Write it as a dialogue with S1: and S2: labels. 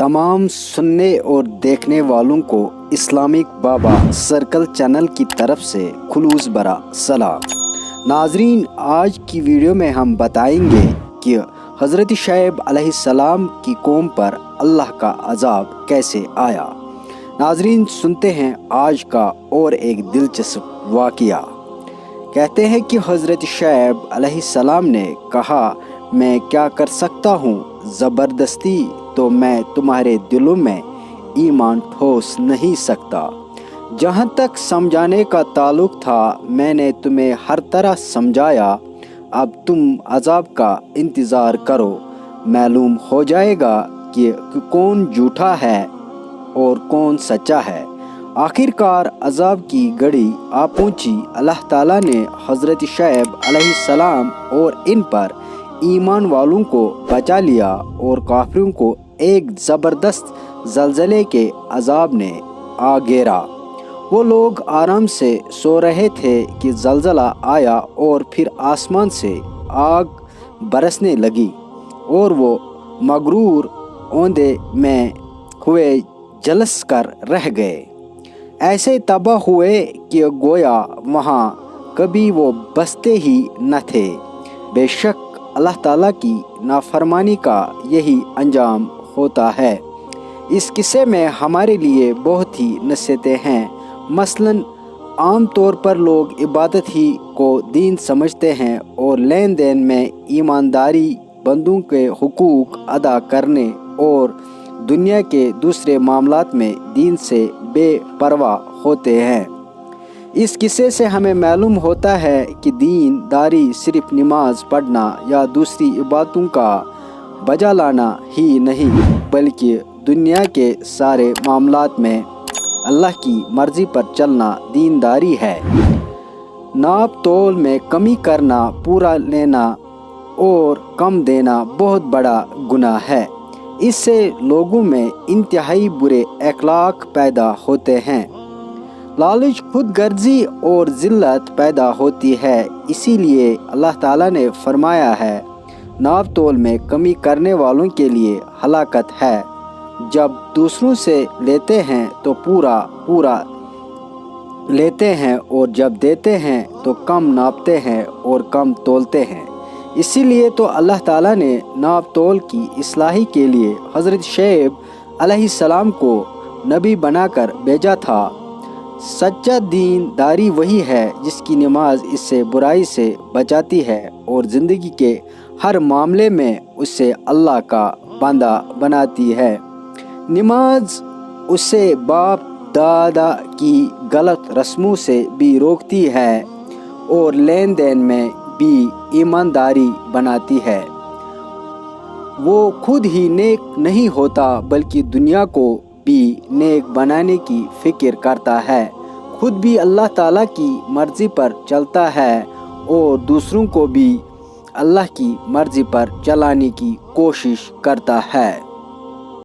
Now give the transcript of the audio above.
S1: तमाम सुनने और देखने वालों को इस्लामिक बाबा सर्कल चैनल की तरफ से खुलूस भरा सलाम। नाजरीन, आज की वीडियो में हम बताएंगे कि हज़रत शुएब अलैहिस्सलाम की कौम पर अल्लाह का अजाब कैसे आया। नाजरीन, सुनते हैं आज का और एक दिलचस्प वाक़या। कहते हैं कि हज़रत शुएब अलैहिस्सलाम ने कहा, मैं क्या कर सकता हूँ, ज़बरदस्ती तो मैं तुम्हारे दिलों में ईमान ठोस नहीं सकता। जहाँ तक समझाने का ताल्लुक़ था, मैंने तुम्हें हर तरह समझाया। अब तुम अज़ाब का इंतज़ार करो, मालूम हो जाएगा कि कौन झूठा है और कौन सच्चा है। आखिरकार अज़ाब की घड़ी आ पहुँची। अल्लाह ताला ने हज़रत शुएब अलैहिस्सलाम और इन पर ईमान वालों को बचा लिया और काफिरों को एक ज़बरदस्त ज़लज़ले के अज़ाब ने आ घेरा। वो लोग आराम से सो रहे थे कि ज़लज़ला आया और फिर आसमान से आग बरसने लगी और वो मगरूर औंधे में हुए झुलस कर रह गए। ऐसे तबाह हुए कि गोया वहाँ कभी वो बसते ही न थे। बेशक अल्लाह ताला की नाफरमानी का यही अंजाम होता है। इस किस्से में हमारे लिए बहुत ही नसीहतें हैं। मसलन आम तौर पर लोग इबादत ही को दीन समझते हैं और लेन देन में ईमानदारी, बंदों के हुकूक अदा करने और दुनिया के दूसरे मामलात में दीन से बेपरवाह होते हैं। इस किस्से से हमें मालूम होता है कि दीनदारी सिर्फ नमाज पढ़ना या दूसरी इबादतों का बजा लाना ही नहीं, बल्कि दुनिया के सारे मामलात में अल्लाह की मर्ज़ी पर चलना दीनदारी है। नाप तोल में कमी करना, पूरा लेना और कम देना बहुत बड़ा गुनाह है। इससे लोगों में इंतहाई बुरे अखलाक पैदा होते हैं। लालच, खुदगर्जी और ज़िल्लत पैदा होती है। इसीलिए अल्लाह ताला ने फरमाया है, नाप तोल में कमी करने वालों के लिए हलाकत है। जब दूसरों से लेते हैं तो पूरा पूरा लेते हैं और जब देते हैं तो कम नापते हैं और कम तोलते हैं। इसीलिए तो अल्लाह ताला ने नाप तोल की इस्लाही के लिए हज़रत शुएब अलैहिस्सलाम को नबी बनाकर भेजा था। सच्चा दीनदारी वही है जिसकी नमाज इससे बुराई से बचाती है और ज़िंदगी के हर मामले में उसे अल्लाह का बंदा बनाती है। नमाज उसे बाप दादा की गलत रस्मों से भी रोकती है और लेन देन में भी ईमानदारी बनाती है। वो खुद ही नेक नहीं होता बल्कि दुनिया को भी नेक बनाने की फ़िक्र करता है। खुद भी अल्लाह ताला की मर्ज़ी पर चलता है और दूसरों को भी अल्लाह की मर्ज़ी पर चलाने की कोशिश करता है।